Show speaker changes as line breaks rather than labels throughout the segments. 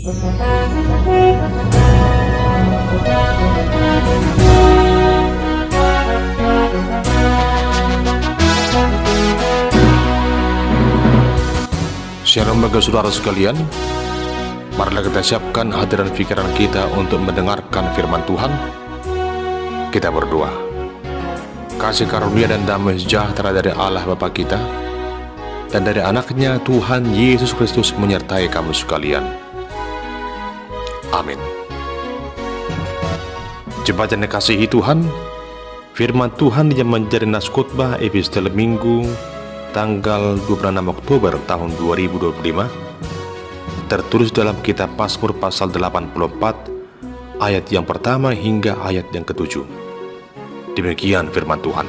Shalom bagi saudara sekalian, marilah kita siapkan hati dan pikiran kita untuk mendengarkan firman Tuhan. Kita berdoa. Kasih karunia dan damai sejahtera dari Allah Bapa kita dan dari anaknya Tuhan Yesus Kristus menyertai kamu sekalian. Amin. Jemaat yang dikasihi Tuhan, firman Tuhan yang menjadi nas khotbah episode Minggu tanggal 26 Oktober tahun 2025 tertulis dalam kitab Mazmur pasal 84 ayat yang pertama hingga ayat yang ke-7. Demikian firman Tuhan.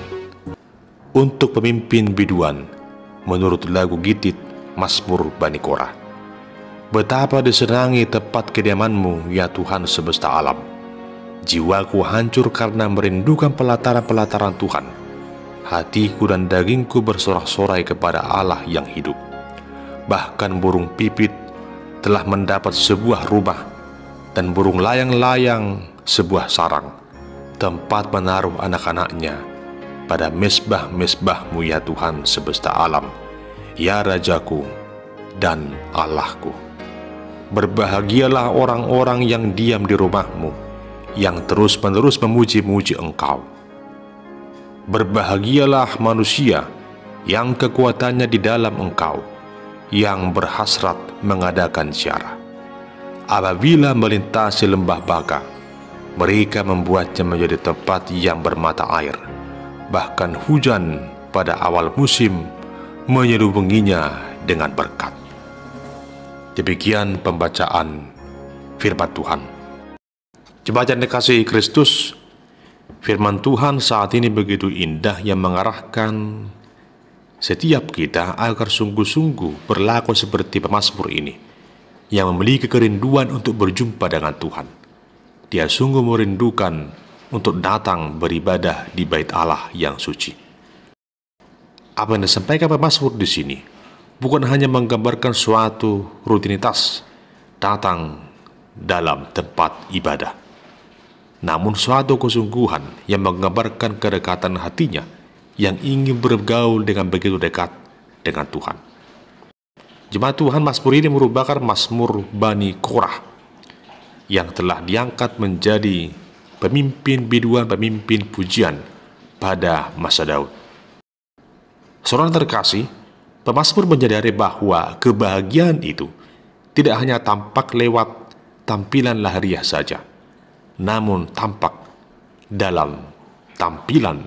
Untuk pemimpin biduan menurut lagu Gitit Mazmur Bani Korah. Betapa disenangi tempat kediamanmu ya Tuhan semesta alam. Jiwaku hancur karena merindukan pelataran-pelataran Tuhan. Hatiku dan dagingku bersorak-sorai kepada Allah yang hidup. Bahkan burung pipit telah mendapat sebuah rumah, dan burung layang-layang sebuah sarang, tempat menaruh anak-anaknya pada mesbah-mesbahmu ya Tuhan semesta alam, ya Rajaku dan Allahku. Berbahagialah orang-orang yang diam di rumahmu, yang terus-menerus memuji-muji Engkau. Berbahagialah manusia yang kekuatannya di dalam Engkau, yang berhasrat mengadakan ziarah. Apabila melintasi lembah Baka, mereka membuatnya menjadi tempat yang bermata air. Bahkan hujan pada awal musim menyelubunginya dengan berkat. Demikian pembacaan firman Tuhan. Jemaat yang dikasihi Kristus, firman Tuhan saat ini begitu indah yang mengarahkan setiap kita agar sungguh-sungguh berlaku seperti pemazmur ini, yang memiliki kerinduan untuk berjumpa dengan Tuhan. Dia sungguh merindukan untuk datang beribadah di bait Allah yang suci. Apa yang disampaikan pemazmur di sini bukan hanya menggambarkan suatu rutinitas datang dalam tempat ibadah, namun suatu kesungguhan yang menggambarkan kedekatan hatinya yang ingin bergaul dengan begitu dekat dengan Tuhan. Jemaat Tuhan, Mazmur ini merupakan Mazmur Bani Korah yang telah diangkat menjadi pemimpin biduan, pemimpin pujian pada masa Daud. Saudara terkasih, pemazmur menyadari bahwa kebahagiaan itu tidak hanya tampak lewat tampilan lahiriah saja, namun tampak dalam tampilan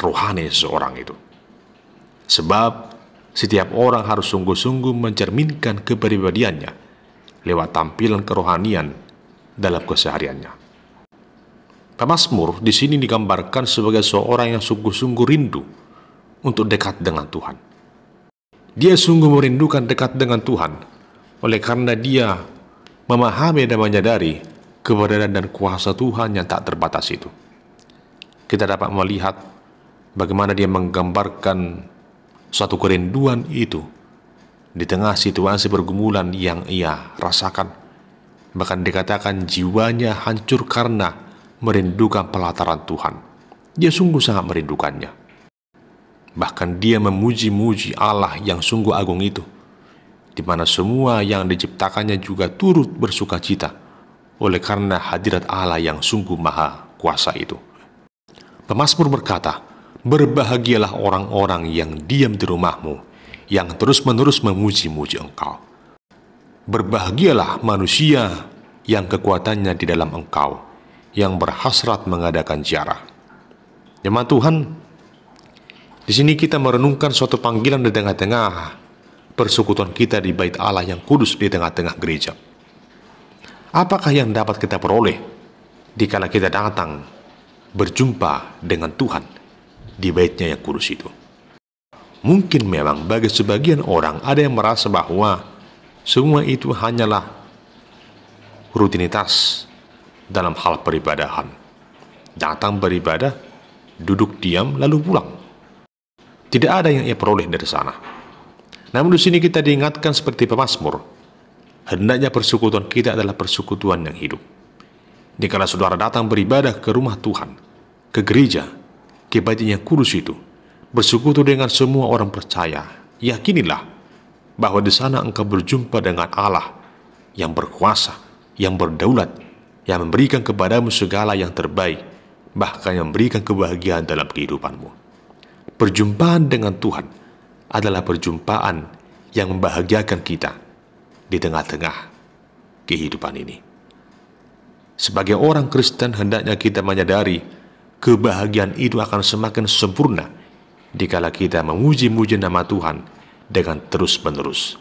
rohani seseorang itu. Sebab setiap orang harus sungguh-sungguh mencerminkan kepribadiannya lewat tampilan kerohanian dalam kesehariannya. Pemazmur di sini digambarkan sebagai seorang yang sungguh-sungguh rindu untuk dekat dengan Tuhan. Dia sungguh merindukan dekat dengan Tuhan oleh karena dia memahami dan menyadari keberadaan dan kuasa Tuhan yang tak terbatas itu. Kita dapat melihat bagaimana dia menggambarkan suatu kerinduan itu di tengah situasi pergumulan yang ia rasakan. Bahkan dikatakan jiwanya hancur karena merindukan pelataran Tuhan. Dia sungguh sangat merindukannya. Bahkan dia memuji-muji Allah yang sungguh agung itu, di mana semua yang diciptakannya juga turut bersuka cita oleh karena hadirat Allah yang sungguh maha kuasa itu. Pemazmur berkata, berbahagialah orang-orang yang diam di rumahmu, yang terus-menerus memuji-muji Engkau. Berbahagialah manusia yang kekuatannya di dalam Engkau, yang berhasrat mengadakan ziarah. Jemaat Tuhan, di sini kita merenungkan suatu panggilan di tengah-tengah persekutuan kita di bait Allah yang kudus di tengah-tengah gereja. Apakah yang dapat kita peroleh dikala kita datang berjumpa dengan Tuhan di baitnya yang kudus itu? Mungkin memang bagi sebagian orang ada yang merasa bahwa semua itu hanyalah rutinitas dalam hal peribadahan. Datang beribadah, duduk diam, lalu pulang. Tidak ada yang ia peroleh dari sana. Namun di sini kita diingatkan seperti pemazmur, Hendaknya persekutuan kita adalah persekutuan yang hidup. Dikala saudara datang beribadah ke rumah Tuhan, ke gereja, ke bait yang kudus itu, bersekutu dengan semua orang percaya, yakinilah bahwa di sana engkau berjumpa dengan Allah yang berkuasa, yang berdaulat, yang memberikan kepadamu segala yang terbaik, bahkan yang memberikan kebahagiaan dalam kehidupanmu. Perjumpaan dengan Tuhan adalah perjumpaan yang membahagiakan kita di tengah-tengah kehidupan ini. Sebagai orang Kristen, hendaknya kita menyadari kebahagiaan itu akan semakin sempurna dikala kita memuji-muji nama Tuhan dengan terus-menerus.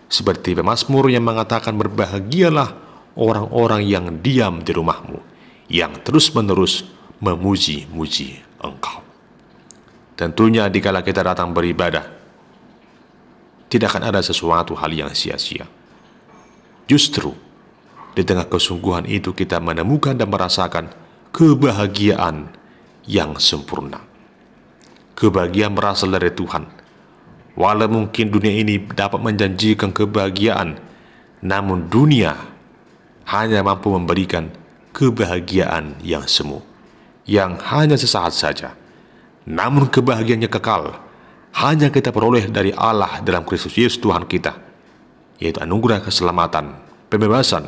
Seperti pemazmur yang mengatakan, berbahagialah orang-orang yang diam di rumahmu, yang terus-menerus memuji-muji engkau. Tentunya dikala kita datang beribadah, tidak akan ada sesuatu hal yang sia-sia. Justru di tengah kesungguhan itu kita menemukan dan merasakan kebahagiaan yang sempurna. Kebahagiaan berasal dari Tuhan. Walau mungkin dunia ini dapat menjanjikan kebahagiaan, namun dunia hanya mampu memberikan kebahagiaan yang semu, yang hanya sesaat saja. Namun kebahagiaannya kekal, hanya kita peroleh dari Allah dalam Kristus Yesus Tuhan kita, yaitu anugerah keselamatan, pembebasan,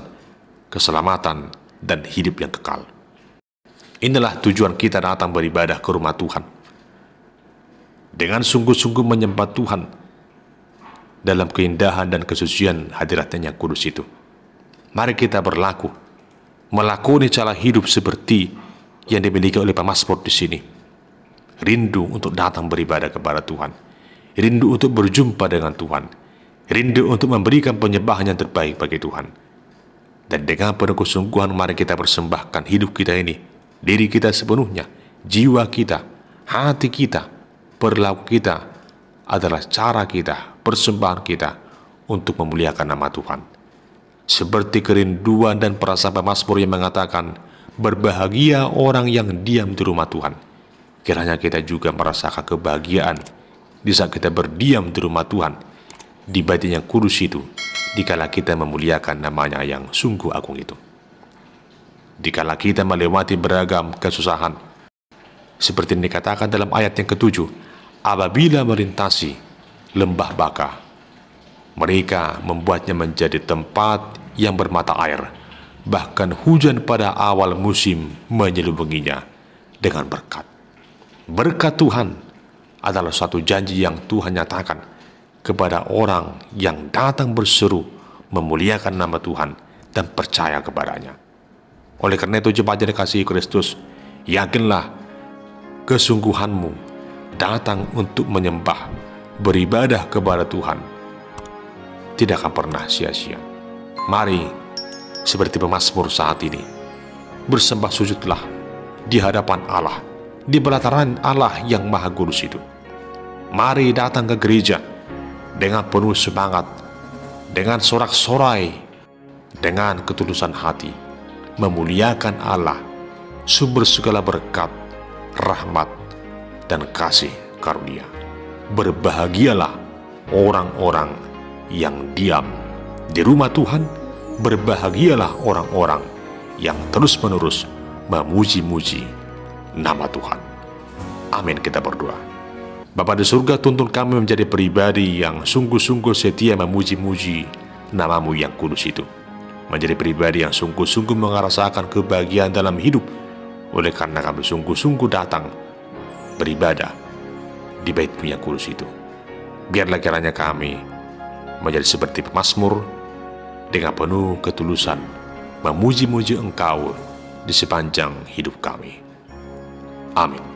keselamatan, dan hidup yang kekal. Inilah tujuan kita datang beribadah ke rumah Tuhan, dengan sungguh-sungguh menyembah Tuhan dalam keindahan dan kesucian hadiratnya yang kudus itu. Mari kita melakoni cara hidup seperti yang dimiliki oleh pemazmur di sini. Rindu untuk datang beribadah kepada Tuhan, rindu untuk berjumpa dengan Tuhan, rindu untuk memberikan penyembahan yang terbaik bagi Tuhan. Dan dengan penuh kesungguhan mari kita persembahkan hidup kita ini, diri kita sepenuhnya, jiwa kita, hati kita, perilaku kita adalah cara kita, persembahan kita untuk memuliakan nama Tuhan. Seperti kerinduan dan perasaan pemazmur yang mengatakan, berbahagia orang yang diam di rumah Tuhan. Kiranya kita juga merasakan kebahagiaan di saat kita berdiam di rumah Tuhan, di bait yang kudus itu, dikala kita memuliakan namanya yang sungguh agung itu. Dikala kita melewati beragam kesusahan, seperti yang dikatakan dalam ayat yang ke-7, apabila melintasi lembah Baka, mereka membuatnya menjadi tempat yang bermata air, bahkan hujan pada awal musim menyelubunginya dengan berkat. Berkat Tuhan adalah suatu janji yang Tuhan nyatakan kepada orang yang datang berseru memuliakan nama Tuhan dan percaya kepadanya. Oleh karena itu, jemaat yang dikasihi Kristus, yakinlah kesungguhanmu datang untuk menyembah, beribadah kepada Tuhan tidak akan pernah sia-sia. Mari, seperti pemazmur saat ini, bersembah sujudlah di hadapan Allah, di pelataran Allah yang maha kudus itu. Mari datang ke gereja dengan penuh semangat, dengan sorak-sorai, dengan ketulusan hati, memuliakan Allah, sumber segala berkat, rahmat, dan kasih karunia. Berbahagialah orang-orang yang diam di rumah Tuhan, berbahagialah orang-orang yang terus-menerus memuji-muji nama Tuhan. Amin, kita berdoa. Bapa di surga, tuntun kami menjadi pribadi yang sungguh-sungguh setia memuji-muji nama-Mu yang kudus itu. Menjadi pribadi yang sungguh-sungguh merasakan kebahagiaan dalam hidup, oleh karena kami sungguh-sungguh datang beribadah di bait-Mu yang kudus itu. Biarlah kiranya kami menjadi seperti pemazmur dengan penuh ketulusan memuji-muji Engkau di sepanjang hidup kami. Amin.